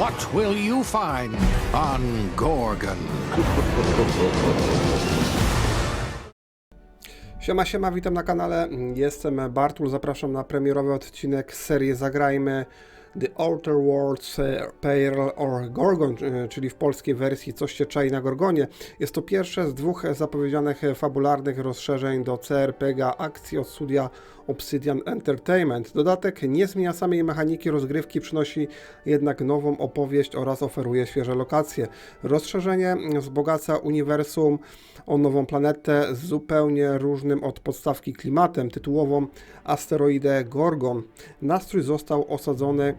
What will you find on Gorgon? Siema, siema, witam na kanale, jestem Bartul, zapraszam na premierowy odcinek serii Zagrajmy The Outer Worlds, Peril or Gorgon, czyli w polskiej wersji Coś się czai na Gorgonie. Jest to pierwsze z dwóch zapowiedzianych fabularnych rozszerzeń do cRPG akcji od studia Obsidian Entertainment. Dodatek nie zmienia samej mechaniki rozgrywki, przynosi jednak nową opowieść oraz oferuje świeże lokacje. Rozszerzenie wzbogaca uniwersum o nową planetę z zupełnie różnym od podstawki klimatem, tytułową asteroidę Gorgon. Nastrój został osadzony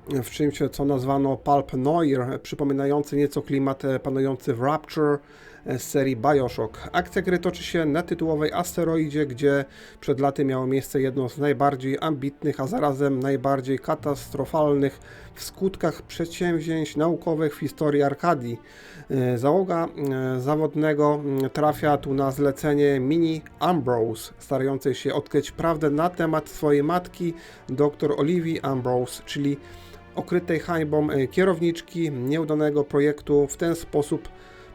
w czymś, co nazwano pulp-noir, przypominający nieco klimat panujący w Rapture z serii Bioshock. Akcja gry toczy się na tytułowej asteroidzie, gdzie przed laty miało miejsce jedno z najbardziej ambitnych, a zarazem najbardziej katastrofalnych w skutkach przedsięwzięć naukowych w historii Arkadii. Załoga Zawodnego trafia tu na zlecenie Minnie Ambrose, starającej się odkryć prawdę na temat swojej matki, dr Olivii Ambrose, czyli okrytej hańbą kierowniczki nieudanego projektu. W ten sposób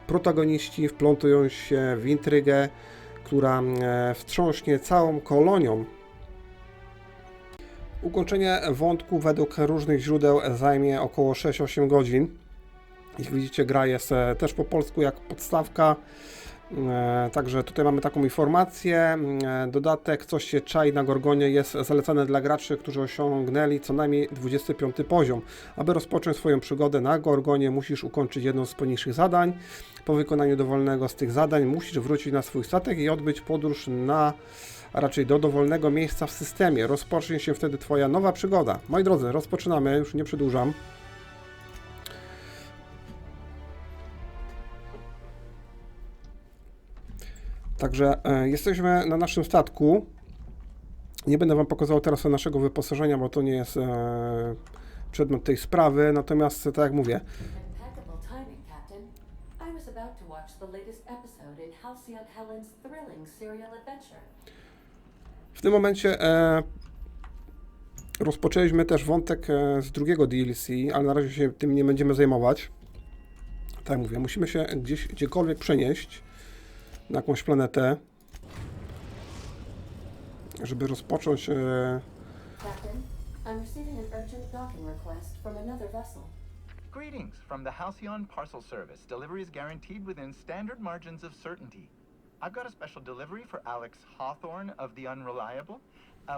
protagoniści wplątują się w intrygę, która wstrząśnie całą kolonią. Ukończenie wątku według różnych źródeł zajmie około 6-8 godzin. Jak widzicie, gra jest też po polsku jak podstawka. Także tutaj mamy taką informację. Dodatek Coś się czai na Gorgonie jest zalecany dla graczy, którzy osiągnęli co najmniej 25 poziom. Aby rozpocząć swoją przygodę na Gorgonie, musisz ukończyć jedno z poniższych zadań. Po wykonaniu dowolnego z tych zadań musisz wrócić na swój statek i odbyć podróż a raczej do dowolnego miejsca w systemie. Rozpocznie się wtedy Twoja nowa przygoda. Moi drodzy, rozpoczynamy, już nie przedłużam. Także jesteśmy na naszym statku. Nie będę Wam pokazywał teraz naszego wyposażenia, bo to nie jest przedmiot tej sprawy. Natomiast, tak jak mówię, w tym momencie rozpoczęliśmy też wątek z drugiego DLC, ale na razie się tym nie będziemy zajmować. Tak jak mówię, musimy się gdziekolwiek przenieść na jakąś planetę, żeby rozpocząć Captain, I'm receiving an urgent docking request from another vessel. Greetings from the Halcyon Parcel Service. Delivery is guaranteed within standard margins of certainty. I've got a special delivery for Alex Hawthorne of the Unreliable.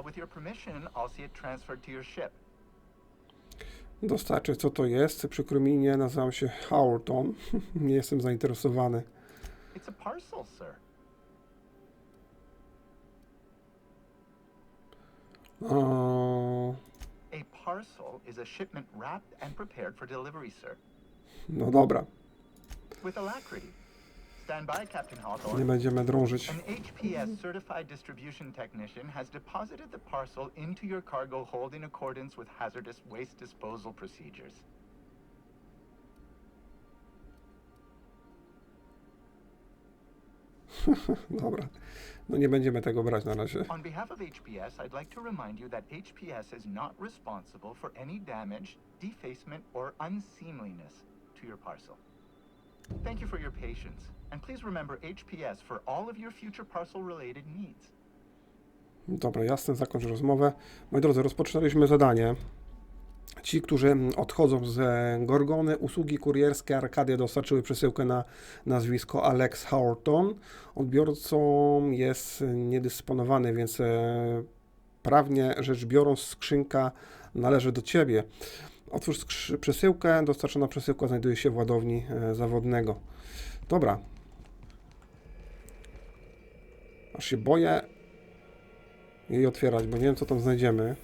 With your permission, I'll see it transferred to your ship. dostarczyć. Co to jest? Przykro mi, nie nazywam się Hawthorne. Nie jestem zainteresowany. It's a parcel, sir. A parcel is a shipment wrapped and prepared for delivery, sir. No dobra, With alacrity. Stand by, Captain nie Hawthorne. będziemy drążyć. An HPS certified distribution technician has deposited the parcel into your cargo hold in accordance with hazardous waste disposal procedures. Dobra, no nie będziemy tego brać na razie. On behalf of HPS, I'd like to remind you that HPS is not responsible for any damage, defacement, or unseemliness to your parcel. Thank you for your patience, and please remember HPS for all of your future parcel-related needs. Dobra, jasne, zakończę rozmowę. Moi drodzy, rozpoczynaliśmy zadanie. Ci, którzy odchodzą z Gorgony, usługi kurierskie Arkadia dostarczyły przesyłkę na nazwisko Alex Hawthorne. Odbiorcą jest niedysponowany, więc prawnie rzecz biorąc skrzynka należy do Ciebie. Otwórz przesyłkę, dostarczona przesyłka znajduje się w ładowni zawodnego. Dobra. Aż się boję jej otwierać, bo nie wiem, co tam znajdziemy.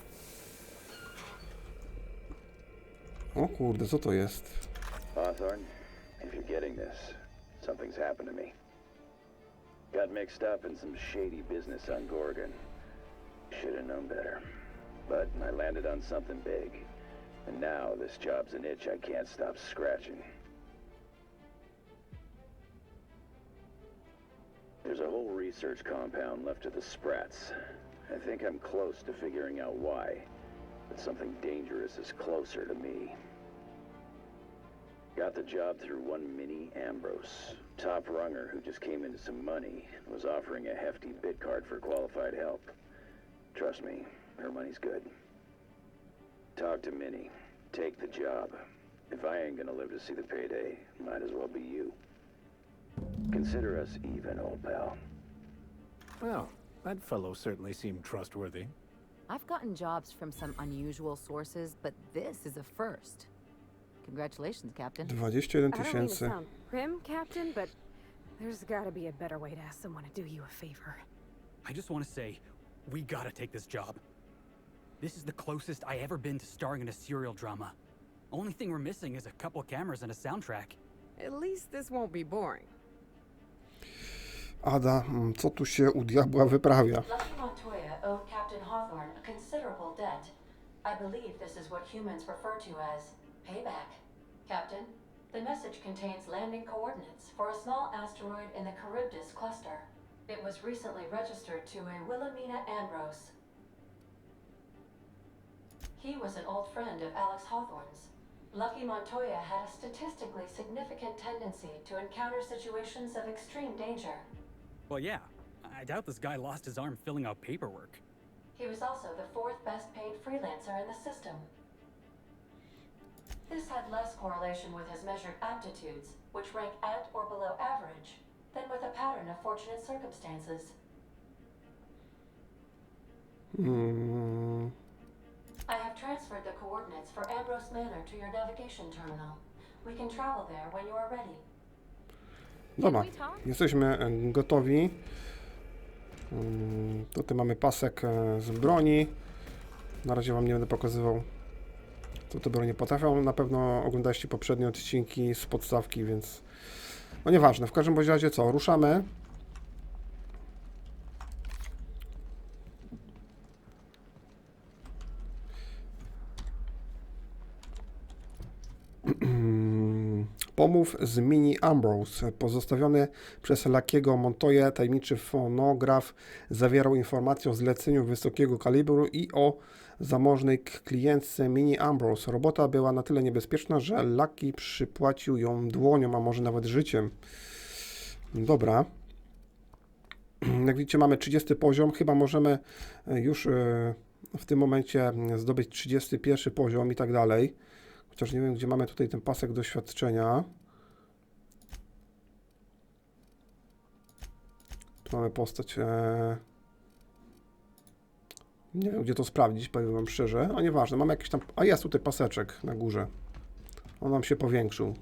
O kurde, co to jest? Hawthorne, if you're getting this, something's happened to me. Got mixed up in some shady business on Gorgon. Should have known better. But I landed on something big. And now this job's an itch I can't stop scratching. There's a whole research compound left to the Sprats. I think I'm close to figuring out why. But something dangerous is closer to me. Got the job through one Minnie Ambrose, top runger who just came into some money, was offering a hefty bid card for qualified help. Trust me, her money's good. Talk to Minnie. Take the job. If I ain't gonna live to see the payday, might as well be you. Consider us even, old pal. Well, that fellow certainly seemed trustworthy. I've gotten jobs from some unusual sources, but this is a first. Congratulations, Captain. 21 I don't mean to tysięcy. sound prim, Captain, but there's gotta be a better way to ask someone to do you a favor. I just want to say, we gotta take this job. This is the closest I ever been to starring in a serial drama. Only thing we're missing is a couple cameras and a soundtrack. At least this won't be boring. Ada, co tu się u diabła wyprawia? Lucky Montoya owed Captain Hawthorne a considerable debt. I believe this is what humans refer to as payback. Captain, the message contains landing coordinates for a small asteroid in the Charybdis cluster. It was recently registered to a Wilhelmina Ambrose. He was an old friend of Alex Hawthorne's. Lucky Montoya had a statistically significant tendency to encounter situations of extreme danger. Well, yeah, I doubt this guy lost his arm filling out paperwork. He was also the fourth best paid freelancer in the system. This had less correlation with his measured aptitudes, which rank at or below average, than with a pattern of fortunate circumstances. I have transferred the coordinates for Ambrose Manor to your navigation terminal. We can travel there when you are ready. Dobra, jesteśmy gotowi. Tutaj mamy pasek z broni. Na razie wam nie będę pokazywał, co te bronie potrafią. Na pewno oglądaliście poprzednie odcinki z podstawki, więc no nieważne. W każdym bądź razie co, ruszamy. Pomów z Minnie Ambrose. Pozostawiony przez Luckiego Montoya tajemniczy fonograf zawierał informacje o zleceniu wysokiego kalibru i o zamożnej klientce Minnie Ambrose. Robota była na tyle niebezpieczna, że Lucky przypłacił ją dłonią, a może nawet życiem. Dobra. Jak widzicie, mamy 30 poziom. Chyba możemy już w tym momencie zdobyć 31 poziom i tak dalej. Chociaż nie wiem, gdzie mamy tutaj ten pasek doświadczenia. Tu mamy postać. Nie wiem, gdzie to sprawdzić, powiem wam szczerze. A nieważne, mamy jakiś tam. A jest tutaj paseczek na górze. On nam się powiększył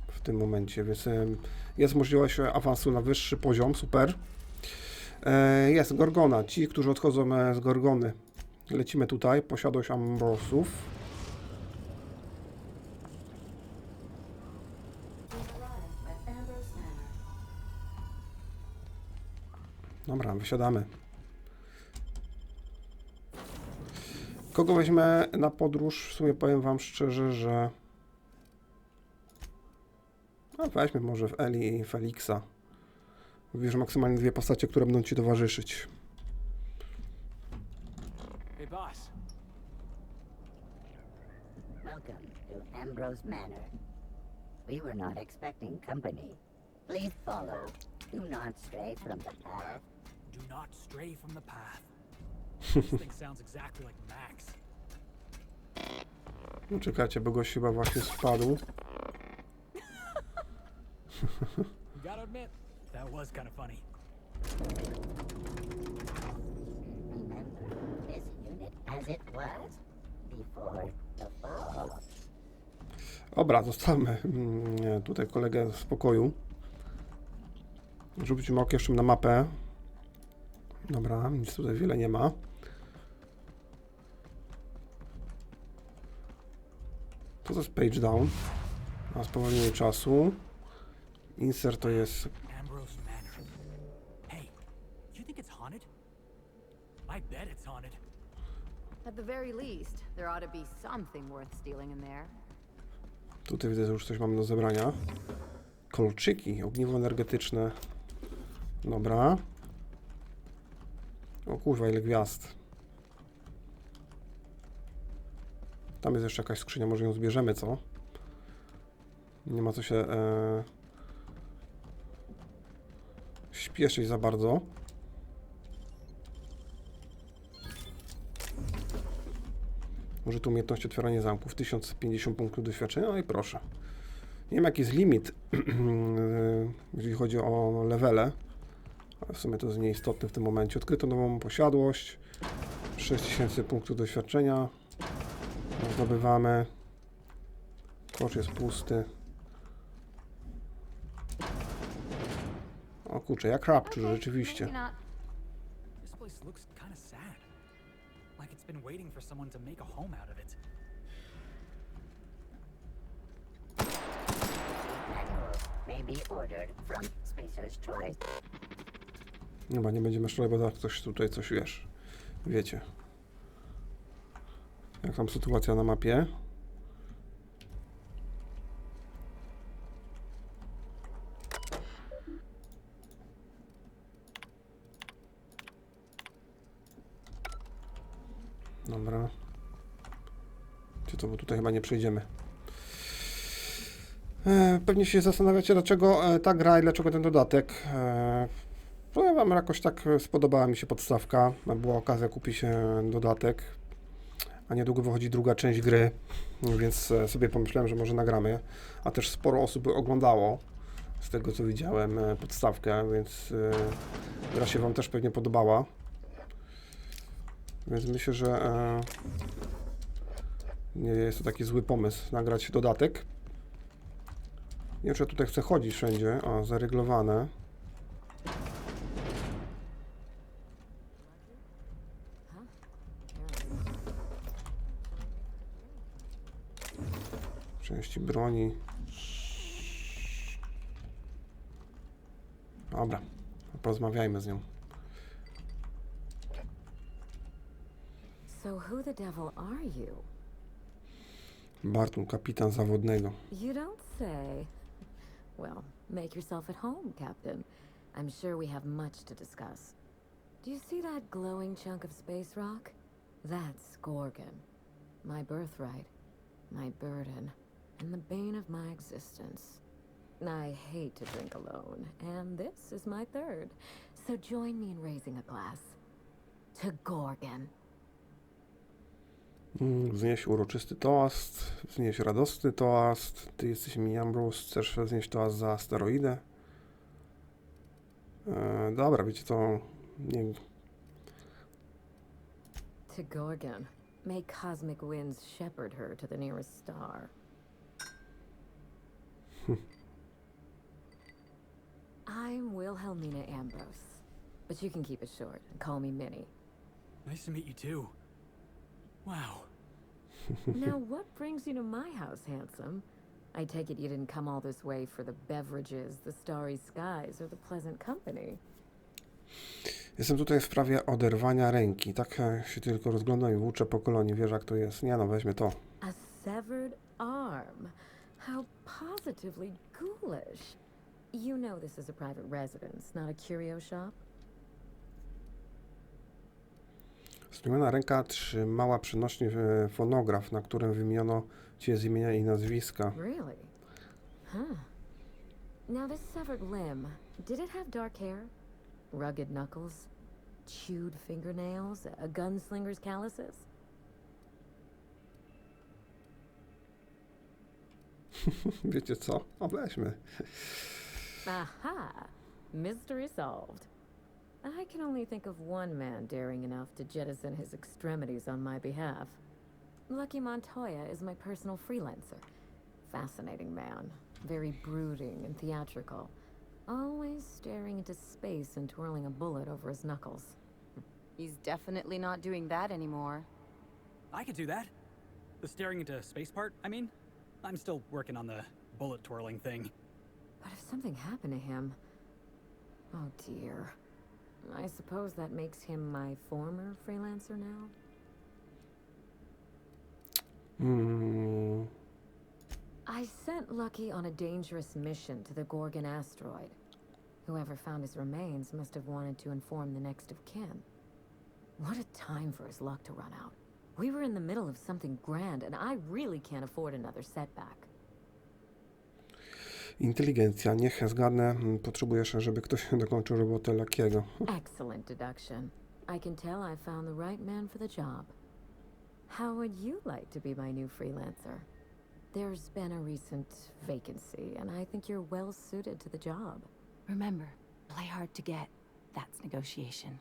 w tym momencie, więc jest możliwość awansu na wyższy poziom. Super. Jest Gorgona. Ci, którzy odchodzą z Gorgony. Lecimy tutaj. Posiadłość Ambrosów. Dobra, wysiadamy. Kogo weźmę na podróż? W sumie powiem wam szczerze, że no weźmy może w Eli i Felixa. Wybierz maksymalnie 2 postacie, które będą ci towarzyszyć. Hey, boss. Welcome to Ambrose Manor. We were not expecting company. Please follow. Do not stray from the path. Do not stray from the path. This thing sounds exactly like Max. No czekajcie, bo gość chyba właśnie spadł. You gotta admit, that was kind of funny. Remember this unit as it was before the fall. Dobra, zostawmy tutaj kolegę w spokoju. Rzućmy okiem jeszcze na mapę. Dobra, nic tutaj wiele nie ma. To jest page down. A spowolnienie czasu. Insert to jest. Ambrose Manor. Hey, you think it's haunted? I bet it's haunted. At the very least, there ought to be something worth stealing in there. Tutaj widzę, że już coś mamy do zebrania. Kolczyki, ogniwo energetyczne. Dobra. O kurwa, ile gwiazd. Tam jest jeszcze jakaś skrzynia, może ją zbierzemy, co? Nie ma co się śpieszyć za bardzo. Użyto umiejętności otwierania zamków. 1050 punktów doświadczenia. No i proszę. Nie wiem, jaki jest limit, jeżeli chodzi o levele, ale w sumie to jest nieistotne w tym momencie. Odkryto nową posiadłość. 6000 punktów doświadczenia. Zdobywamy. Koszt jest pusty. O kurczę, jak rapture, rzeczywiście. This place looks kind of sad. Like it's been waiting for someone to make a home out of it. May be ordered from Spacer's Choice. Chyba nie będziemy strzelać, bo tak ktoś tutaj coś wiecie. Jak tam sytuacja na mapie? Dobra. Gdzie to, bo tutaj chyba nie przejdziemy. Pewnie się zastanawiacie, dlaczego ta gra i dlaczego ten dodatek. Powiem wam, jakoś tak spodobała mi się podstawka. Była okazja kupić dodatek, a niedługo wychodzi druga część gry, więc sobie pomyślałem, że może nagramy. A też sporo osób oglądało, z tego co widziałem, podstawkę, więc gra się wam też pewnie podobała. Więc myślę, że nie jest to taki zły pomysł nagrać dodatek. Nie wiem, czy ja tutaj chcę chodzić wszędzie. O, zaryglowane. Części broni. Dobra, porozmawiajmy z nią. So who the devil are you? Barton, kapitan zawodnego. You don't say. Well, make yourself at home, Captain. I'm sure we have much to discuss. Do you see that glowing chunk of space rock? That's Gorgon. My birthright, my burden, and the bane of my existence. I hate to drink alone, and this is my third. So join me in raising a glass to Gorgon. Wznieś uroczysty toast, wznieś radosny toast. Ty jesteś Minnie Ambrose, chcesz wznieść toast za asteroidę? Dobra, wiecie to... Nie... To Gorgon. May cosmic winds shepherd her to the nearest star. I'm Wilhelmina Ambrose, but you can keep it short and call me Minnie. Nice to meet you too. Wow. Now, what brings you to my house, handsome? I take it you didn't come all this way for the beverages, the starry skies, or the pleasant company. Jestem tutaj w sprawie oderwania ręki. Tak się tylko rozglądam i włóczę po kolonii. Wiesz, jak to jest. Nie no, weźmy to. A severed arm. How positively ghoulish. You know this is a private residence, not a curio shop? Zdumiona ręka trzymała przenośnie fonograf, na którym wymieniono cię z imienia i nazwiska. Really? Huh. Now this severed limb, did it have dark hair? Rugged knuckles? Chewed fingernails? A gunslinger's calluses? Wiecie co? Obleśmy. Aha! Mystery solved. I can only think of one man daring enough to jettison his extremities on my behalf. Lucky Montoya is my personal freelancer. Fascinating man. Very brooding and theatrical. Always staring into space and twirling a bullet over his knuckles. He's definitely not doing that anymore. I could do that. The staring into space part, I mean. I'm still working on the bullet twirling thing. But if something happened to him... Oh dear. I suppose that makes him my former freelancer now? I sent Lucky on a dangerous mission to the Gorgon asteroid. Whoever found his remains must have wanted to inform the next of kin. What a time for his luck to run out. We were in the middle of something grand, and I really can't afford another setback. Inteligencja. Niech zgadnę. Potrzebujesz, żeby ktoś dokończył robotę Lucky'ego. Excellent deduction. I can tell I found the right man for the job. How would you like to be my new freelancer? There's been a recent vacancy, and I think you're well suited to the job. Remember, play hard to get. That's negotiation.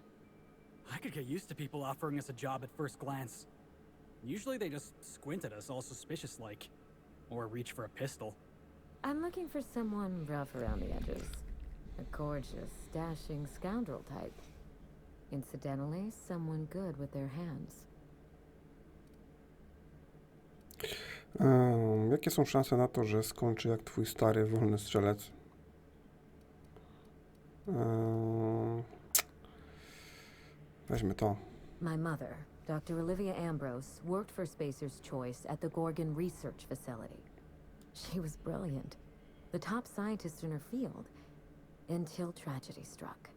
I could get used to people offering us a job at first glance. Usually they just squint at us all suspicious-like. Or reach for a pistol. I'm looking for someone rough around the edges. A gorgeous, dashing scoundrel type. Incidentally, someone good with their hands. Jakie są szanse na to, że skończy jak twój stary wolny strzelec? Weźmy to. My mother, Dr. Olivia Ambrose, worked for Spacer's Choice at the Gorgon research facility. She was brilliant, the top scientist in her field, until tragedy struck.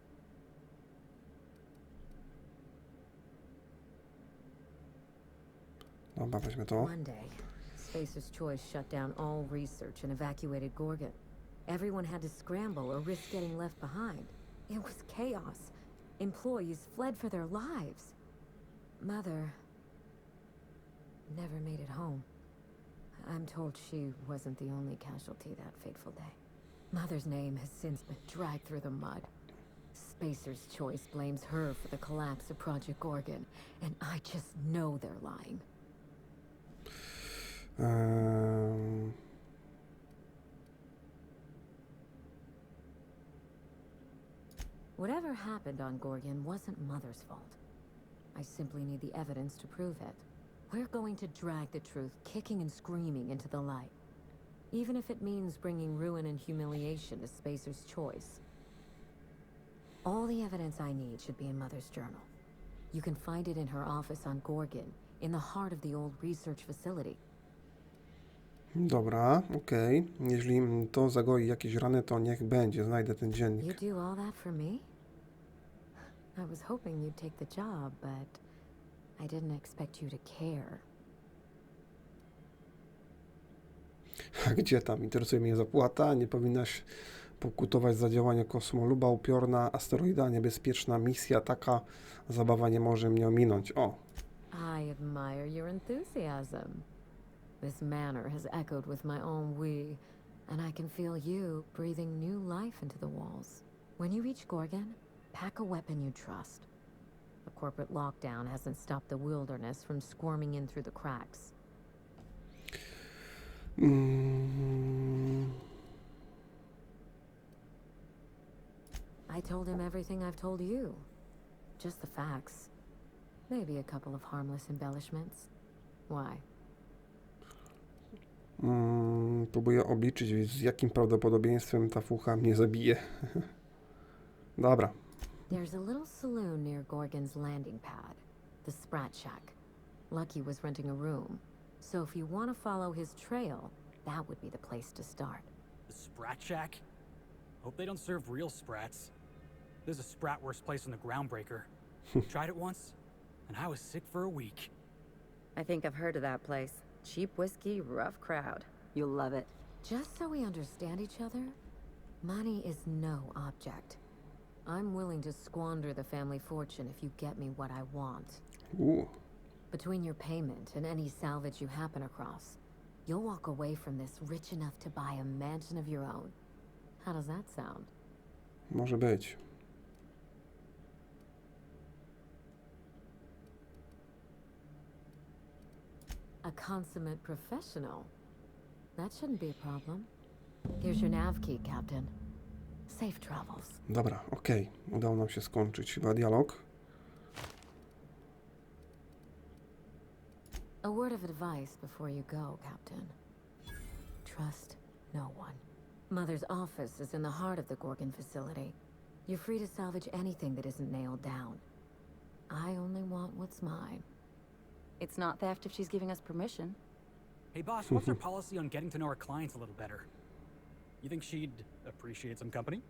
Dobra, weźmy to. One day, Spacer's Choice shut down all research and evacuated Gorgon. Everyone had to scramble or risk getting left behind. It was chaos. Employees fled for their lives. Mother never made it home. I'm told she wasn't the only casualty that fateful day. Mother's name has since been dragged through the mud. Spacer's Choice blames her for the collapse of Project Gorgon, and I just know they're lying. Whatever happened on Gorgon wasn't Mother's fault. I simply need the evidence to prove it. We're going to drag the truth kicking and screaming into the light. Even if it means bringing ruin and humiliation to Spacer's Choice. All the evidence I need should be in Mother's journal. You can find it in her office on Gorgon, in the heart of the old research facility. Dobra, okej. Jeśli to zagoi jakieś rany, to niech będzie. Znajdę ten dziennik. You do all that for me? I was hoping you'd take the job, but I didn't expect you to care. A gdzie tam? Interesuje mnie zapłata. Nie powinnaś pokutować za działania kosmoluba. Upiorna, asteroida, niebezpieczna misja. Taka zabawa nie może mnie ominąć. O! I admire your enthusiasm. This manor has echoed with my own we, and I can feel you breathing new life into the walls. When you reach Gorgon, pack a weapon you trust. The corporate lockdown hasn't stopped the wilderness from squirming in through the cracks. I told him everything I've told you. Just the facts. Maybe a couple of harmless embellishments. Why? Próbuję obliczyć, z jakim prawdopodobieństwem ta fucha mnie zabije. Dobra. There's a little saloon near Gorgon's landing pad, the Sprat Shack. Lucky was renting a room, so if you want to follow his trail, that would be the place to start. The Sprat Shack? Hope they don't serve real sprats. There's a sprat-worst place on the Groundbreaker. Tried it once, and I was sick for a week. I think I've heard of that place. Cheap whiskey, rough crowd. You'll love it. Just so we understand each other, money is no object. I'm willing to squander the family fortune if you get me what I want. Ooh. Between your payment and any salvage you happen across, you'll walk away from this rich enough to buy a mansion of your own. How does that sound? Może być. A consummate professional. That shouldn't be a problem. Here's your nav key, Captain. Safe travels. Dobra, okej. Udało nam się skończyć chyba dialog. A word of advice before you go, Captain. Trust no one. Mother's office is in the heart of the Gorgon facility. You're free to salvage anything that isn't nailed down. I only want what's mine. It's not theft if she's giving us permission. Hey boss, what's our policy on getting to know our clients a little better? You think she'd appreciate some company?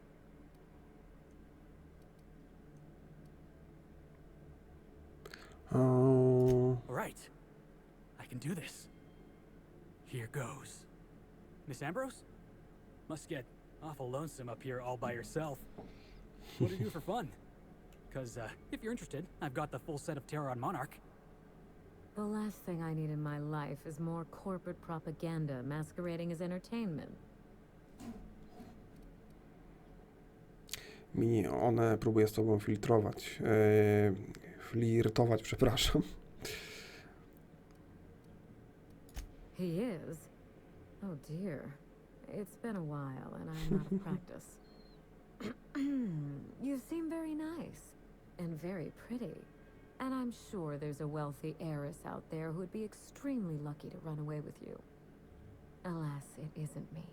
All right, I can do this. Here goes. Miss Ambrose? Must get awful lonesome up here all by yourself. What do you do for fun? Because if you're interested, I've got the full set of Terror on Monarch. The last thing I need in my life is more corporate propaganda masquerading as entertainment. Minnie, on próbuje z tobą filtrować. Flirtować, przepraszam. He is? Oh dear. It's been a while and I'm out of practice. You seem very nice and very pretty. And I'm sure there's a wealthy heiress out there who'd be extremely lucky to run away with you. Alas, it isn't me.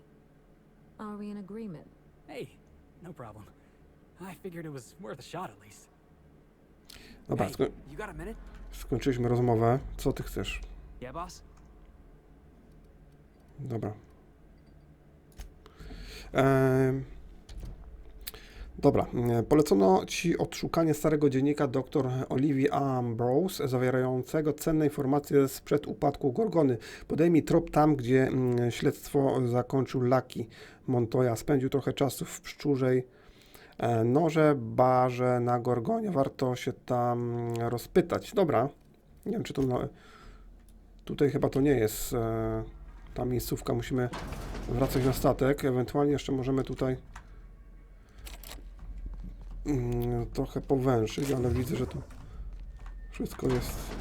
Are we in agreement? Hey, no problem. I figured it was worth a shot at least. Dobra, Hey, you got a minute? skończyliśmy rozmowę. Co ty chcesz? Yeah, boss? Dobra. Dobra, polecono ci odszukanie starego dziennika dr Olivii Ambrose, zawierającego cenne informacje sprzed upadku Gorgony. Podejmij trop tam, gdzie śledztwo zakończył Lucky Montoya. Spędził trochę czasu w Pszczórzej Norze, barze na Gorgonie. Warto się tam rozpytać. Dobra, nie wiem, czy to... Tutaj chyba to nie jest ta miejscówka. Musimy wracać na statek. Ewentualnie jeszcze możemy tutaj trochę powęszyć, ale widzę, że tu wszystko jest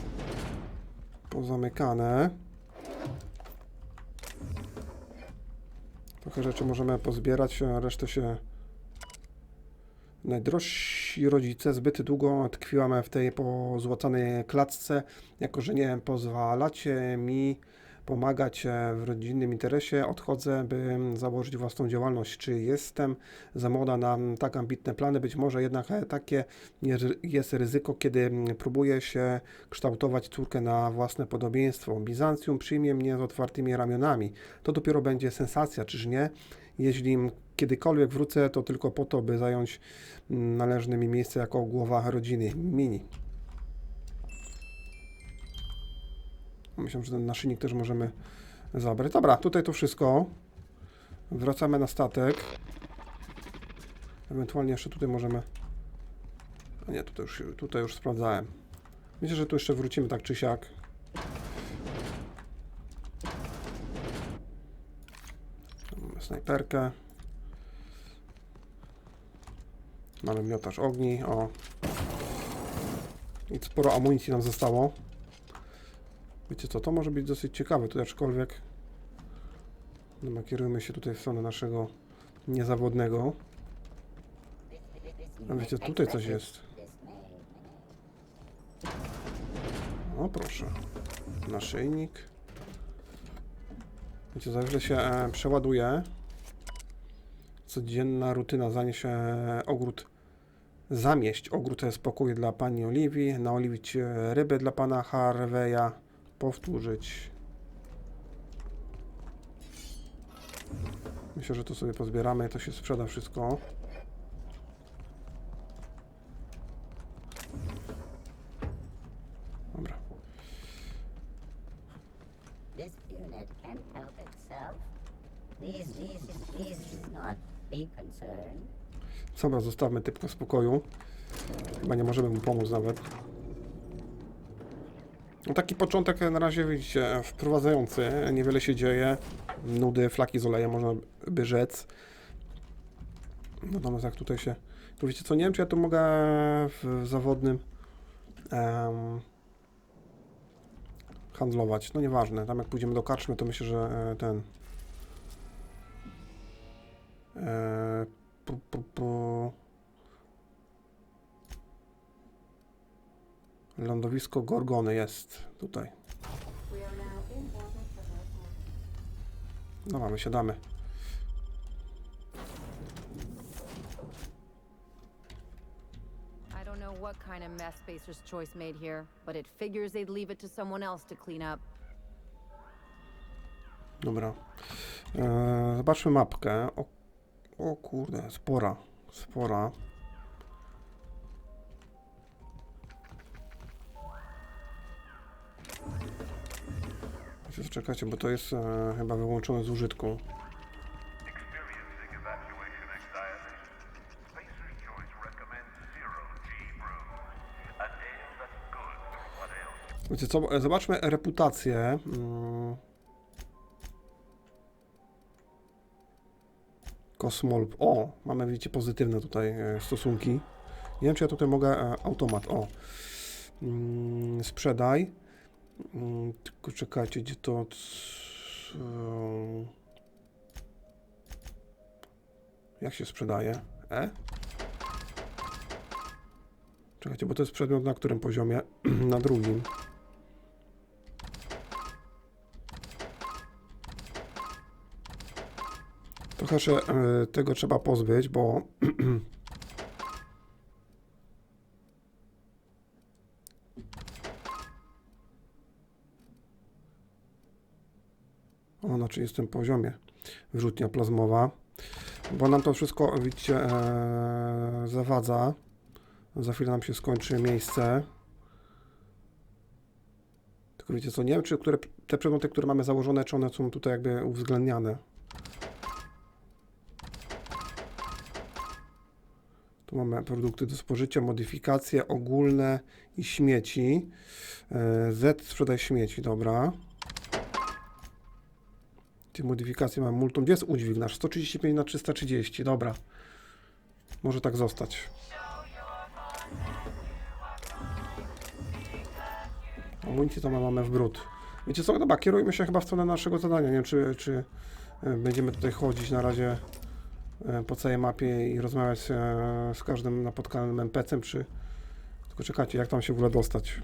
pozamykane. Trochę rzeczy możemy pozbierać, a resztę się... Najdrożsi rodzice, zbyt długo tkwiłam w tej pozłacanej klatce, jako że nie pozwalacie mi pomagać w rodzinnym interesie, odchodzę, by założyć własną działalność. Czy jestem za młoda na tak ambitne plany? Być może jednak takie jest ryzyko, kiedy próbuję się kształtować córkę na własne podobieństwo. Bizancjum przyjmie mnie z otwartymi ramionami. To dopiero będzie sensacja, czyż nie? Jeśli kiedykolwiek wrócę, to tylko po to, by zająć należne mi miejsce jako głowa rodziny. Minnie. Myślę, że ten naszyjnik też możemy zabrać. Dobra, tutaj to wszystko. Wracamy na statek. Ewentualnie jeszcze tutaj możemy... A nie, tutaj już sprawdzałem. Myślę, że tu jeszcze wrócimy tak czy siak. Mamy snajperkę. Mamy miotacz ogni. O. I sporo amunicji nam zostało. Wiecie co, to może być dosyć ciekawe, tutaj aczkolwiek no, kierujemy się tutaj w stronę naszego niezawodnego. A wiecie, tutaj coś jest. O proszę, naszyjnik. Wiecie, za chwilę się przeładuje. Codzienna rutyna, zanieść ogród, zamieść ogród spokoju dla pani Olivii, naoliwić ryby dla pana Harveya. Powtórzyć. Myślę, że to sobie pozbieramy, to się sprzeda wszystko. Dobra. This unit can't help itself. Please not be concerned. Dobra, zostawmy typka w spokoju. Chyba nie możemy mu pomóc nawet. No taki początek na razie, widzicie, wprowadzający, niewiele się dzieje, nudy, flaki z olejem, można by rzec. Natomiast jak tutaj się, tu wiecie co, nie wiem, czy ja tu mogę w zawodnym handlować, no nieważne, tam jak pójdziemy do karczmy, to myślę, że ten lądowisko Gorgony jest tutaj. No mamy, siadamy. I don't know what kind of mess Spacer's Choice made here, but it figures they'd leave it to someone else to clean up. Dobra. Zobaczmy mapkę. O kurde, spora. Czekajcie, bo to jest chyba wyłączone z użytku. Wiecie co, zobaczmy reputację. Kosmolp. O, mamy, widzicie, pozytywne tutaj stosunki. Nie wiem, czy ja tutaj mogę... automat, o. Sprzedaj. Tylko czekajcie, gdzie to... Jak się sprzedaje? Czekajcie, bo to jest przedmiot na którym poziomie? Na drugim. Trochę się tego trzeba pozbyć, bo... O, na 30 poziomie. Wyrzutnia plazmowa. Bo nam to wszystko, widzicie, zawadza. Za chwilę nam się skończy miejsce. Tylko wiecie co, nie wiem, czy te przedmioty, które mamy założone, czy one są tutaj jakby uwzględniane. Tu mamy produkty do spożycia, modyfikacje ogólne i śmieci. Z sprzedaj śmieci, dobra. Te modyfikacje mamy multum. Gdzie jest udźwig nasz? 135 na 330, dobra. Może tak zostać. Amunicję to mamy w brud. Wiecie co, dobra, kierujmy się chyba w stronę naszego zadania. Nie wiem, czy będziemy tutaj chodzić na razie po całej mapie i rozmawiać z każdym napotkanym NPC-em, czy... Tylko czekajcie, jak tam się w ogóle dostać.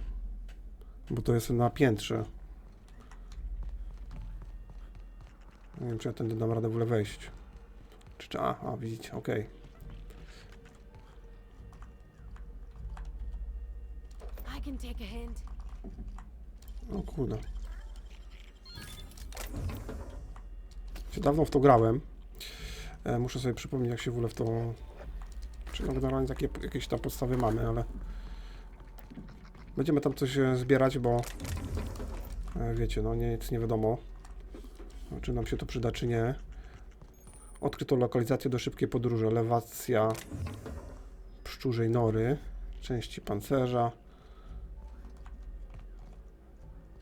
Bo to jest na piętrze. Nie wiem, czy ja tędy dam radę w ogóle wejść. Czy... A, widzicie, okej. O kurde. Dawno w to grałem. Muszę sobie przypomnieć, jak się w ogóle w to... Czy generalnie takie jakieś tam podstawy mamy, ale... Będziemy tam coś zbierać, bo... Wiecie, no nic nie wiadomo. Czy nam się to przyda, czy nie. Odkryto lokalizację do szybkiej podróży. Elewacja pszczórzej nory. Części pancerza.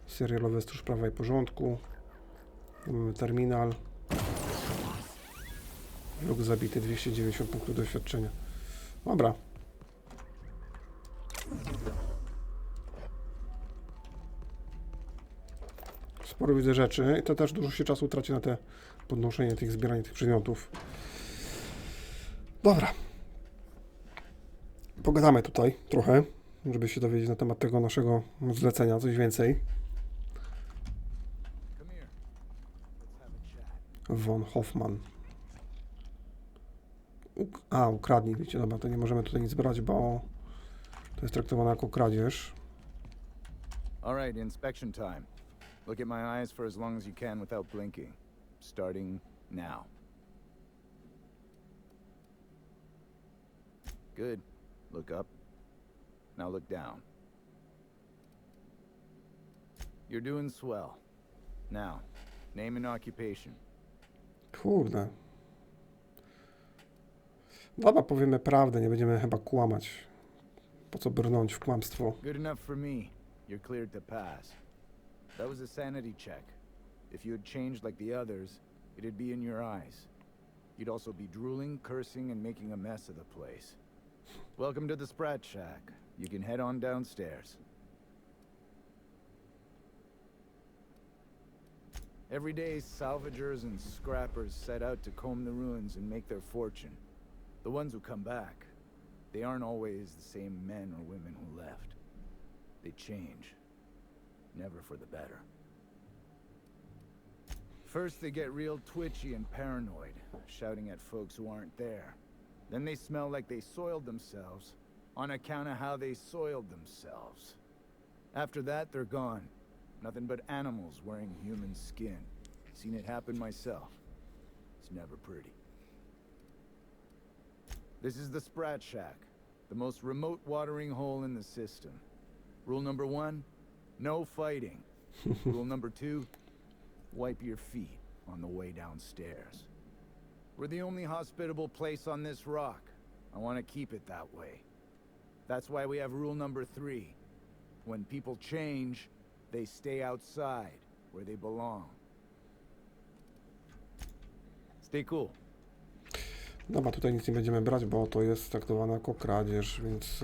Serialowy stróż prawa i porządku. Mamy terminal. Wróg zabity, 290 punktów doświadczenia. Dobra. Sporo widzę rzeczy i to też dużo się czasu traci na te podnoszenie tych, zbieranie tych przedmiotów. Dobra. Pogadamy tutaj trochę, żeby się dowiedzieć na temat tego naszego zlecenia, coś więcej. Von Hoffman. Ukradnij, wiecie, dobra, to nie możemy tutaj nic brać, bo to jest traktowane jako kradzież. All right, inspection time. Look at my eyes for as long as you can without blinking. Starting now. Good. Look up. Now look down. You're doing swell. Now, name and occupation. Kurde. Dobra, powiemy prawdę, nie będziemy chyba kłamać. Po co brnąć w kłamstwo? Good enough for me. You're cleared to pass. That was a sanity check. If you had changed like the others, it'd be in your eyes. You'd also be drooling, cursing, and making a mess of the place. Welcome to the Sprat Shack. You can head on downstairs. Every day, salvagers and scrappers set out to comb the ruins and make their fortune. The ones who come back, they aren't always the same men or women who left. They change. Never for the better. First, they get real twitchy and paranoid, shouting at folks who aren't there. Then they smell like they soiled themselves, on account of how they soiled themselves. After that, they're gone. Nothing but animals wearing human skin. Seen it happen myself. It's never pretty. This is the Sprat Shack, the most remote watering hole in the system. Rule number 1, no fighting. Rule number 2, wipe your feet on the way downstairs. We're the only hospitable place on this rock. I want to keep it that way. That's why we have rule number 3. When people change, they stay outside, where they belong. Stay cool. Dobra, tutaj nic nie będziemy brać, bo to jest traktowane jako kradzież, więc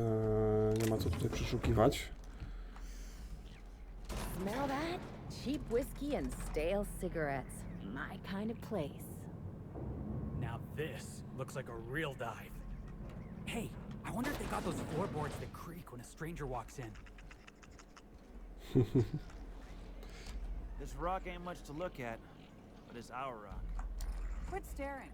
nie ma co tutaj przeszukiwać. Smell that? Cheap whiskey and stale cigarettes. My kind of place. Now this looks like a real dive. Hey, I wonder if they got those floorboards that creak when a stranger walks in. This rock ain't much to look at, but it's our rock. Quit staring.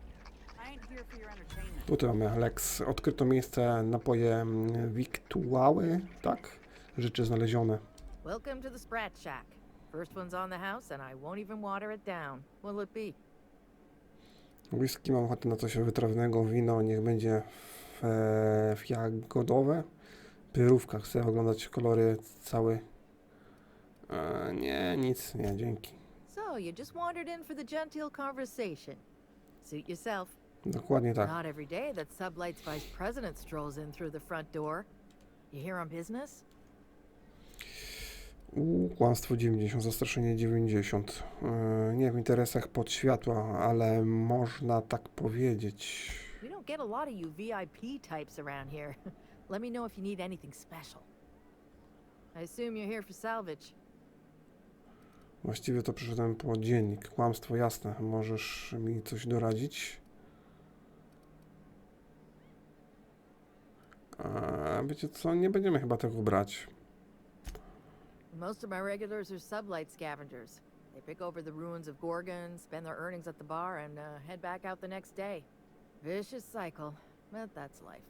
I ain't here for your entertainment. Tutaj mamy Lex. Odkryto miejsce, napoje wiktuały, tak? Rzeczy znalezione. Welcome to the Sprat Shack. First one's on the house, and I won't even water it down. What'll it be? Whisky, mam ochotę na coś wytrawnego, wino, niech będzie jagodowe. Pyrówka, chcę oglądać kolory cały. Nie, nic, nie, dzięki. So, you just wandered in for the genteel conversation. Suit yourself. Dokładnie tak. Not every day that Sublight's vice president strolls in through the front door. You here on business? Kłamstwo 90, zastraszenie 90. Nie w interesach podświatła, ale można tak powiedzieć. We don't get a lot of you VIP types around here. Let me know if you need anything special. I assume you're here for salvage. Właściwie to przyszedłem po dziennik. Kłamstwo, jasne. Możesz mi coś doradzić? Wiecie co, nie będziemy chyba tego brać. Most of my regulars are Sublight scavengers. They pick over the ruins of Gorgon, spend their earnings at the bar, and head back out the next day. Vicious cycle, but that's life.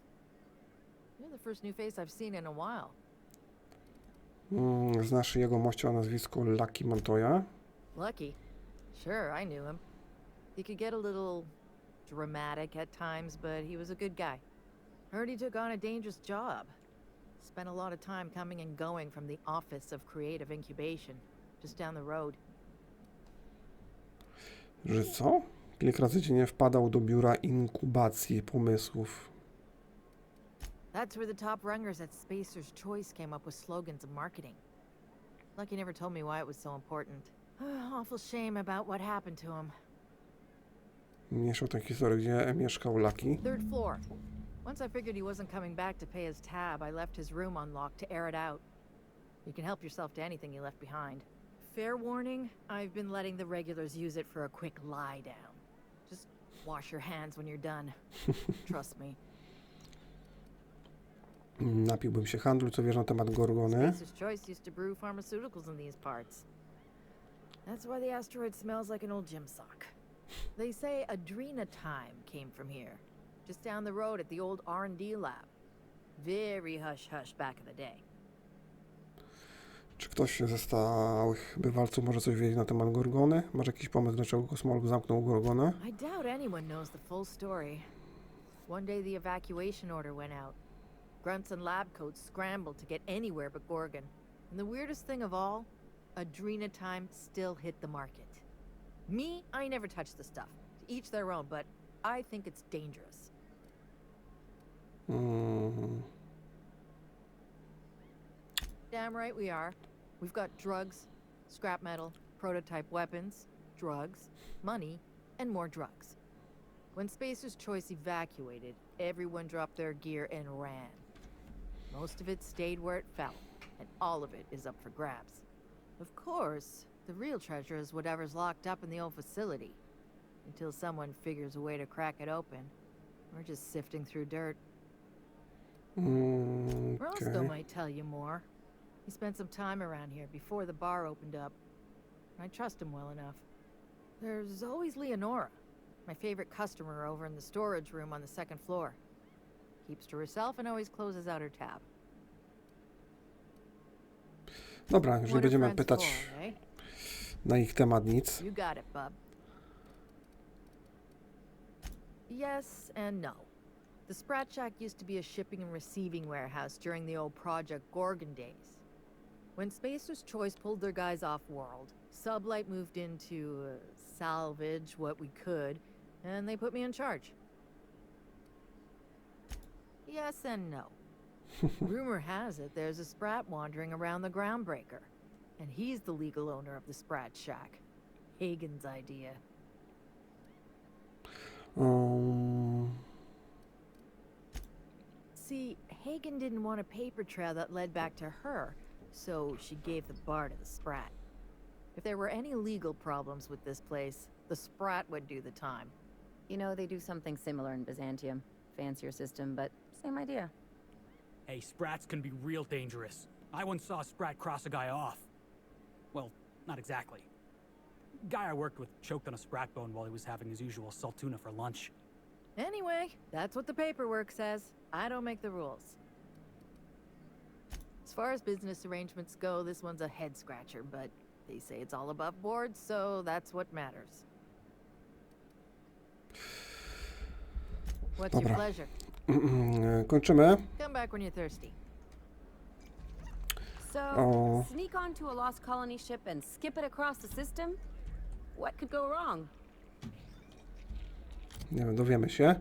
You're the first new face I've seen in a while. Znasz jego mościa o nazwisku Lucky Montoya? Lucky? Sure, I knew him. He could get a little dramatic at times, but he was a good guy. Heard he took on a dangerous job. Spent a lot of time coming and going from the Office of Creative Incubation, just down the road. Że co? Kilka razy dziennie wpadał do biura inkubacji pomysłów. That's where the top rungers at Spacer's Choice came up with slogans and marketing. Lucky never told me why it was so important. Awful shame about what happened to him. Mieszał tę historię, gdzie mieszkał Lucky. Third floor. Once I figured he wasn't coming back to pay his tab, I left his room unlocked to air it out. You can help yourself to anything you left behind. Fair warning, I've been letting the regulars use it for a quick lie down. Just wash your hands when you're done. Trust me. Napiłbym się handlu, co wiesz na temat Gorgony? Spacer's Choice used to brew pharmaceuticals in these parts. That's why the asteroid smells like an old gym sock. They say Adrenatime came from here. Just down the road at the old R&D lab. Very hush-hush back in the day. Czy ktoś ze stałych bywalców może coś wiedzieć na temat Gorgony? Masz jakiś pomysł, dlaczego kosmolog zamknął Gorgonę? I doubt anyone knows the full story. One day the evacuation order went out. Grunts and lab coats scrambled to get anywhere but Gorgon. And the weirdest thing of all, Adrenatime still hit the market. Me, I never touched the stuff. To each their own, but I think it's dangerous. Damn right we are. We've got drugs, scrap metal, prototype weapons, drugs, money, and more drugs. When Spacer's Choice evacuated, everyone dropped their gear and ran. Most of it stayed where it fell, and all of it is up for grabs. Of course, the real treasure is whatever's locked up in the old facility. Until someone figures a way to crack it open, we're just sifting through dirt. Roscoe might tell you more. He spent some time around here before the bar opened up. I trust him well enough. There's always Leonora, my favorite customer over in the storage room on the second floor. Keeps to herself and always closes out her tab. Dobra, już nie będziemy pytać na ich temat nic. You got it, bub. Yes and no. The Sprat Shack used to be a shipping and receiving warehouse during the old Project Gorgon days. When Spacer's Choice pulled their guys off-world, Sublight moved in to salvage what we could, and they put me in charge. Yes and no. Rumor has it there's a sprat wandering around the groundbreaker, and he's the legal owner of the Sprat Shack. Hagen's idea. See, Hagen didn't want a paper trail that led back to her, so she gave the bar to the Sprat. If there were any legal problems with this place, the Sprat would do the time. You know, they do something similar in Byzantium. Fancier system, but same idea. Hey, sprats can be real dangerous. I once saw a sprat cross a guy off. Well, not exactly. Guy I worked with choked on a sprat bone while he was having his usual salt tuna for lunch. Anyway, that's what the paperwork says. I don't make the rules. As far as business arrangements go, this one's a head-scratcher, but they say it's all above board, so that's what matters. What's your pleasure? Kończymy. Come back when you're thirsty. So, sneak onto a lost colony ship and skip it across the system? What could go wrong? Nie wiem, dowiemy się.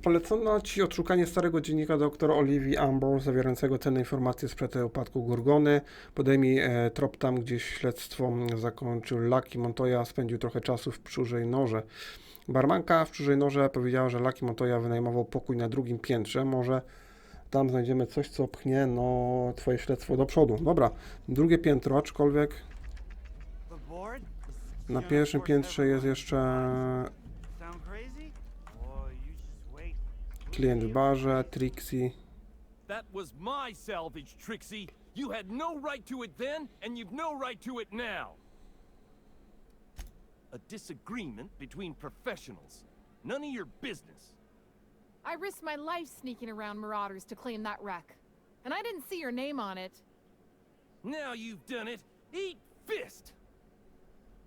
Polecono ci odszukanie starego dziennika dr Olivii Ambrose zawierającego cenne informacje sprzed upadku Gorgony. Podejmij trop tam, gdzie śledztwo zakończył Lucky Montoya. Spędził trochę czasu w Pszczórzej Norze. Barmanka w Pszczórzej Norze powiedziała, że Lucky Montoya wynajmował pokój na drugim piętrze. Może tam znajdziemy coś, co pchnie twoje śledztwo do przodu. Dobra, drugie piętro, aczkolwiek na pierwszym piętrze jest jeszcze klient w barze, Trixie. That was my salvage, Trixie. You had no right to it then, and you've no right to it now. A disagreement between professionals. None of your business. I risked my life sneaking around marauders to claim that wreck. And I didn't see your name on it. Now you've done it. Eat fist!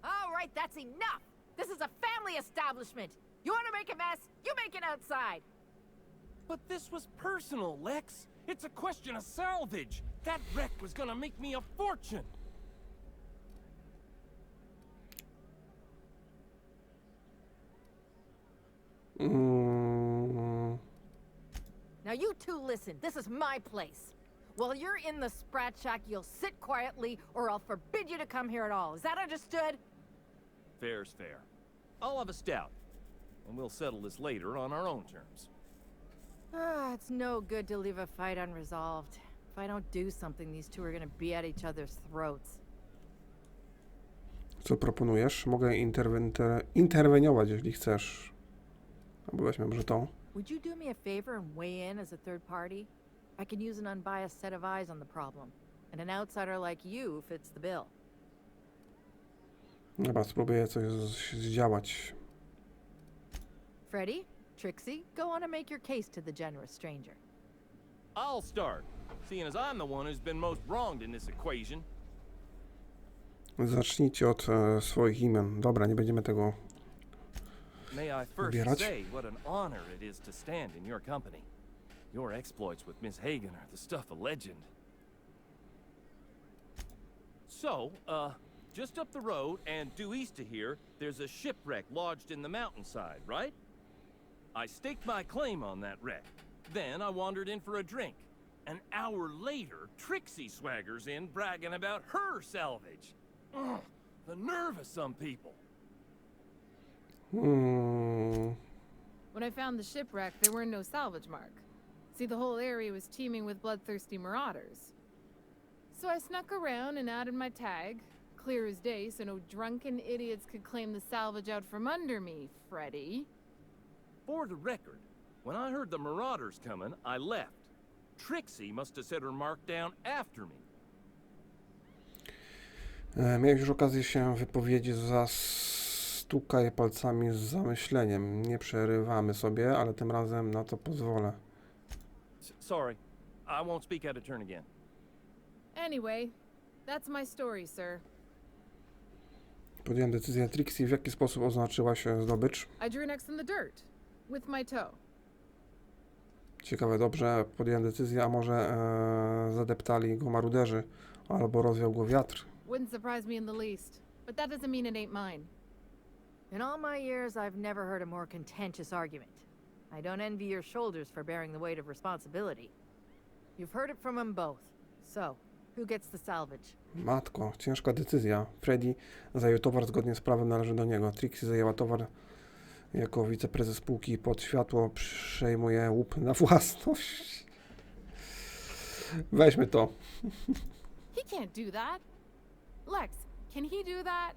All right, that's enough! This is a family establishment! You want to make a mess? You make it outside! But this was personal, Lex. It's a question of salvage. That wreck was gonna make me a fortune. Now you two listen, this is my place. While you're in the Sprat Shack, you'll sit quietly or I'll forbid you to come here at all. Is that understood? Fair's fair. I'll have a stout, and we'll settle this later on our own terms. It's no good to leave a fight unresolved. If I don't do something, these two are gonna be at each other's throats. Co proponujesz? Mogę interweniować, jeśli chcesz. Albo weźmy może tą. Would you do me a favor and weigh in as a third party? I can use an unbiased set of eyes on the problem, and an outsider like you fits the bill. Dobra, spróbuję coś zdziałać. Freddy, Trixie, go on and make your case to the generous stranger. I'll start, seeing as I'm the one who's been most wronged in this equation. Zacznijcie od swoich imion. Dobra, nie będziemy tego May I first wybierać. say what an honor it is to stand in your company. Your exploits with Miss Hagen are the stuff of legend. So, just up the road and due east of here, there's a shipwreck lodged in the mountainside, right? I staked my claim on that wreck. Then I wandered in for a drink. An hour later, Trixie swaggers in bragging about her salvage. Ugh, the nerve of some people. When I found the shipwreck, there were no salvage mark. See, the whole area was teeming with bloodthirsty marauders. So I snuck around and added my tag, clear as day, so no drunken idiots could claim the salvage out from under me, Freddy. For the record, when I heard the marauders coming, I left. Trixie must have set her mark down after me. Miałeś już okazję się wypowiedzieć, zastukaj palcami z zamyśleniem. Nie przerywamy sobie, ale tym razem na to pozwolę. Sorry, I won't speak out of turn again. Anyway, that's my story, sir. Podjąłem decyzję. Trixie, w jaki sposób oznaczyłaś zdobycz? I drew next in the dirt, with my toe. Ciekawe, dobrze, podjąłem decyzję, a może zadeptali go maruderzy, albo rozwiał go wiatr. Wouldn't surprise me in the least, but that doesn't mean it ain't mine. In all my years, I've never heard a more contentious argument. I don't envy your shoulders for bearing the weight of responsibility. You've heard it from them both. So, who gets the salvage? Matko, ciężka decyzja. Freddy zajął towar zgodnie z prawem, należy do niego. Trixie zajęła towar jako wiceprezes spółki pod światło, przejmuje łup na własność. Weźmy to. He can't do that. Lex, can he do that?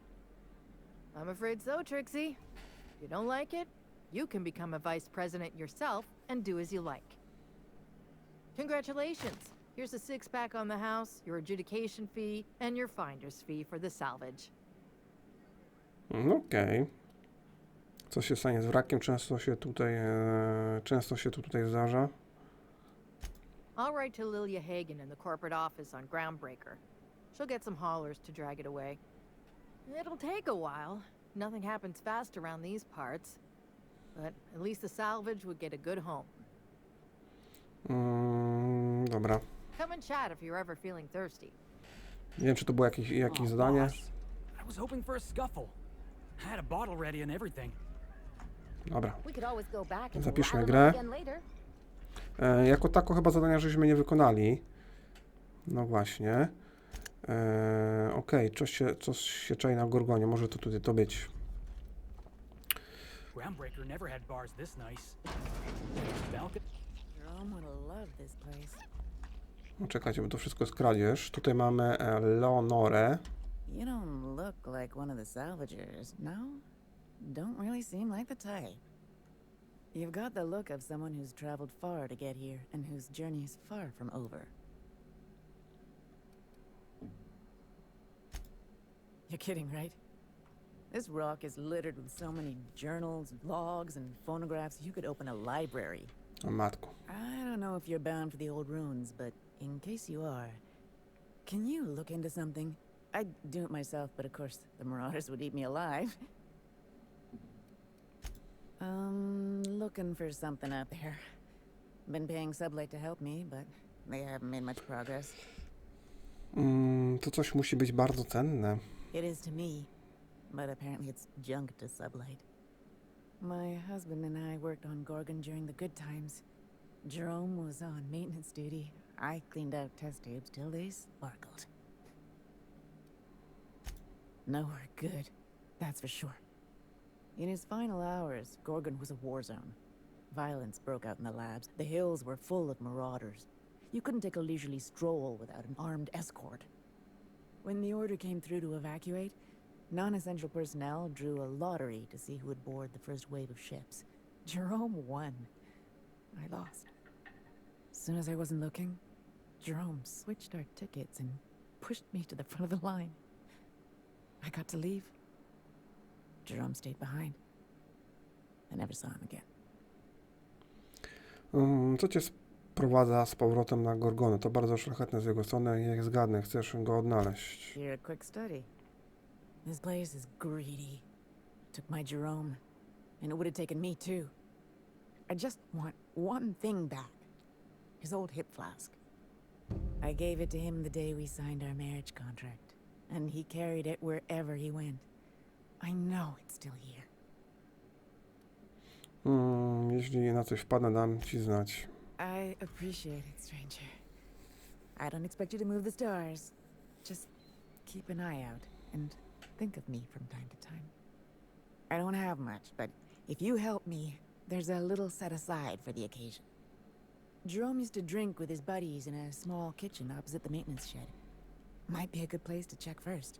I'm afraid so, Trixie. If you don't like it, you can become a vice president yourself and do as you like. Congratulations. Here's a six-pack on the house, your adjudication fee, and your finder's fee for the salvage. Okej. Co się stanie z wrakiem? Często się to tutaj zdarza. I'll write to Lilia Hagen in the corporate office on Groundbreaker. She'll get some haulers to drag it away. It'll take a while. Nothing happens fast around these parts. But at least the salvage would get a good home. Dobra. Come and chat if you're ever feeling thirsty. Nie wiem, czy to było jakieś zadanie. I was hoping for a scuffle. I had a bottle ready and everything. Dobra. We could always go back and Zapiszmy rattle grę. again later. Jako tako chyba zadania żeśmy nie wykonali. No właśnie. Okej, coś się czai na Gorgonie. Może to tutaj to być. Groundbreaker never had bars this nice. No, czekajcie, bo to wszystko jest kradzież. Tutaj mamy Leonorę. You don't look like one of the salvagers, no? Don't really seem like the type. You've got the look of someone who's traveled far to get here and whose journey is far from over. You're kidding, right? This rock is littered with so many journals, logs, and phonographs you could open a library. O matko. I don't know if you're bound for the old ruins, but in case you are, can you look into something? I'd do it myself, but of course the marauders would eat me alive. Looking for something out there. Been paying Sublight to help me, but they haven't made much progress. To coś musi być bardzo cenne. It is to me, but apparently it's junk to Sublight. My husband and I worked on Gorgon during the good times. Jerome was on maintenance duty. I cleaned out test tubes till they sparkled. Nowhere good, that's for sure. In his final hours, Gorgon was a war zone. Violence broke out in the labs. The hills were full of marauders. You couldn't take a leisurely stroll without an armed escort. When the order came through to evacuate, non-essential personnel drew a lottery to see who would board the first wave of ships. Jerome won. I lost. As soon as I wasn't looking, Jerome switched our tickets and pushed me to the front of the line. I got to leave. Jerome stayed behind. I never saw him again. Co cię sprowadza z powrotem na Gorgonę? To bardzo szlachetne z jego strony. Jak zgadnę, chcesz go odnaleźć. You're a quick study. This place is greedy. Took my Jerome, and it would have taken me too. I just want one thing back. His old hip flask. I gave it to him the day we signed our marriage contract, and he carried it wherever he went. I know it's still here. Jeśli na coś wpadnę, dam ci znać. I appreciate it, stranger. I don't expect you to move the stars. Just keep an eye out and think of me from time to time. I don't have much, but if you help me, there's a little set aside for the occasion. Jerome used to drink with his buddies in a small kitchen opposite the maintenance shed. Might be a good place to check first.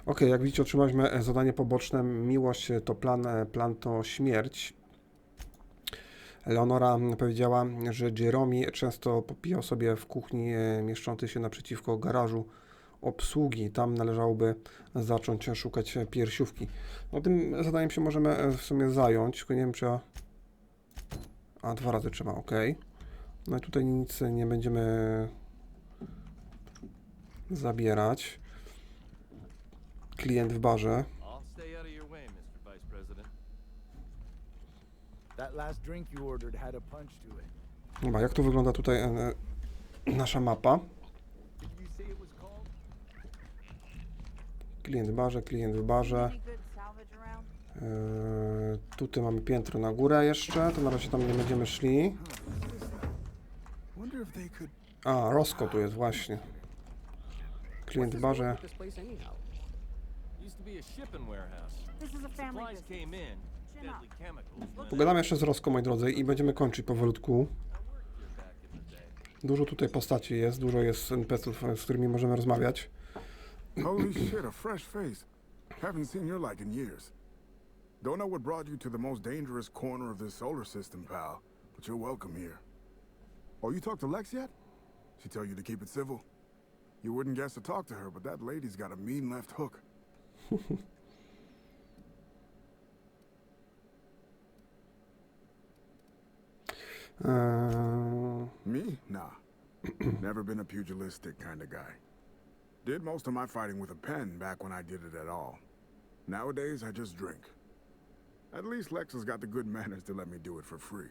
Okej, jak widzicie, otrzymaliśmy zadanie poboczne. Miłość to plan to śmierć. Leonora powiedziała, że Jerome często popijał sobie w kuchni mieszczącej się naprzeciwko garażu obsługi. Tam należałoby zacząć szukać piersiówki. No, tym zadaniem się możemy w sumie zająć, tylko nie wiem, czy ja... A, 2 razy trzeba, ok. No i tutaj nic nie będziemy zabierać. Klient w barze. Chyba, jak tu wygląda tutaj nasza mapa? Klient w barze, klient w barze. Tutaj mamy piętro na górę jeszcze, to na razie tam nie będziemy szli. A, Roscoe tu jest właśnie. Klient w barze. Pogadamy jeszcze z Roscoe, moi drodzy, i będziemy kończyć powolutku. Dużo tutaj postaci jest, dużo jest NPC-ów, z którymi możemy rozmawiać. Holy shit, a fresh face. Haven't seen your like in years. Don't know what brought you to the most dangerous corner of this solar system, pal, but you're welcome here. Oh, you talked to Lex yet? She tell you to keep it civil? You wouldn't guess to talk to her, but that lady's got a mean left hook. Me? Nah. Never been a pugilistic kind of guy. Did most of my fighting with a pen back when I did it at all. Nowadays, I just drink. At least Lex has got the good manners to let me do it for free.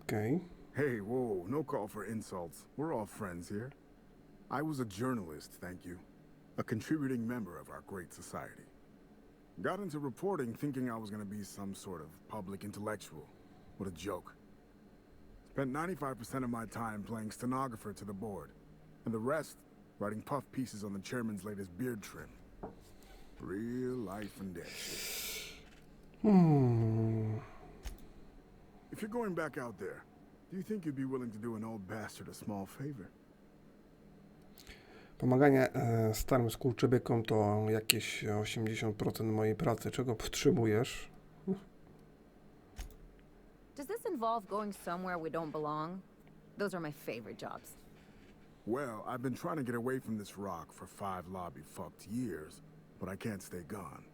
Okay. Hey, whoa, no call for insults. We're all friends here. I was a journalist, thank you. A contributing member of our great society. Got into reporting thinking I was going to be some sort of public intellectual. What a joke. Spent 95% of my time playing stenographer to the board, and the rest writing puff pieces on the chairman's latest beard trim. Real life and death shit. If you're going back out there, do you think you'd be willing to do an old bastard a small favor? Pomaganie starym skurczybykom to jakieś 80% mojej pracy. Czego potrzebujesz? Does this involve going somewhere we don't belong? Those are my favorite jobs. Well, I've been trying to get away from this rock for 5 lobby-fucked years, but I can't stay gone.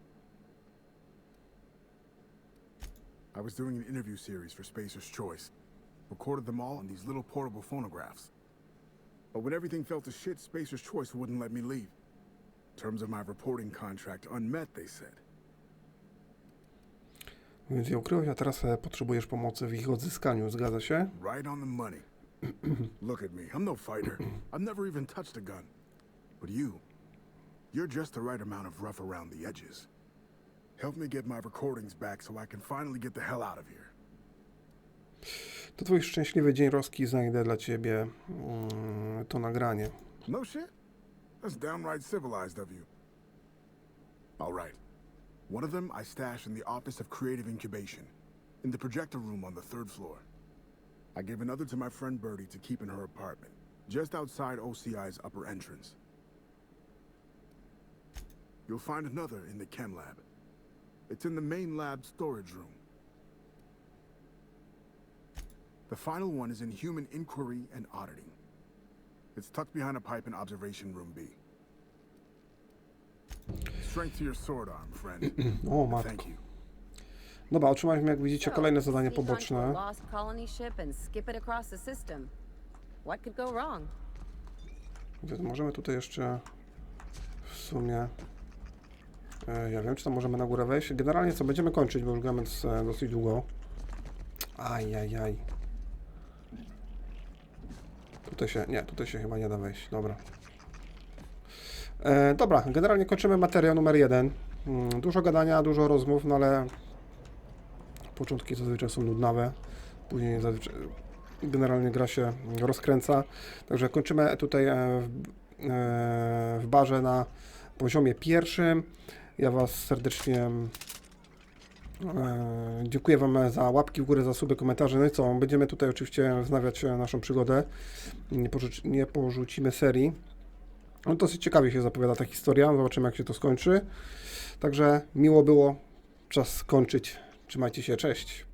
I was doing an interview series for Spacer's Choice. Recorded them all on these little portable phonographs. But when everything fell to shit, Spacer's Choice wouldn't let me leave. Terms of my reporting contract unmet, they said. Więc je ukryłeś, a teraz potrzebujesz pomocy w ich odzyskaniu, zgadza się? Right on the money. Look at me, I'm no fighter. I've never even touched a gun. But you're just the right amount of rough around the edges. Help me get my recordings back so I can finally get the hell out of here. To twój szczęśliwy dzień, Roski, znajdę dla ciebie to nagranie. No shit? That's downright civilized of you. All right. One of them I stashed in the Office of Creative Incubation, in the projector room on the 3rd floor. I gave another to my friend Birdie to keep in her apartment, just outside OCI's upper entrance. You'll find another in the chem lab. It's in the main lab storage room. The final one is in human inquiry and auditing. It's tucked behind a pipe in observation room B. Strength to your sword arm, friend. O matko. Dobra, otrzymaliśmy, jak widzicie, kolejne zadanie poboczne. Możemy tutaj jeszcze w sumie... ja wiem, czy tam możemy na górę wejść. Generalnie co, będziemy kończyć, bo już gramy dosyć długo. Ajajaj. Tutaj się chyba nie da wejść. Dobra. Dobra, generalnie kończymy materiał numer 1. Dużo gadania, dużo rozmów, no ale początki zazwyczaj są nudnawe. Później zazwyczaj generalnie gra się rozkręca. Także kończymy tutaj w barze na poziomie 1. Ja Was serdecznie dziękuję Wam za łapki w górę, za suby, komentarze. No i co? Będziemy tutaj oczywiście wznawiać naszą przygodę. Nie porzucimy serii. No dosyć ciekawie się zapowiada ta historia. Zobaczymy, jak się to skończy. Także miło było. Czas skończyć. Trzymajcie się. Cześć.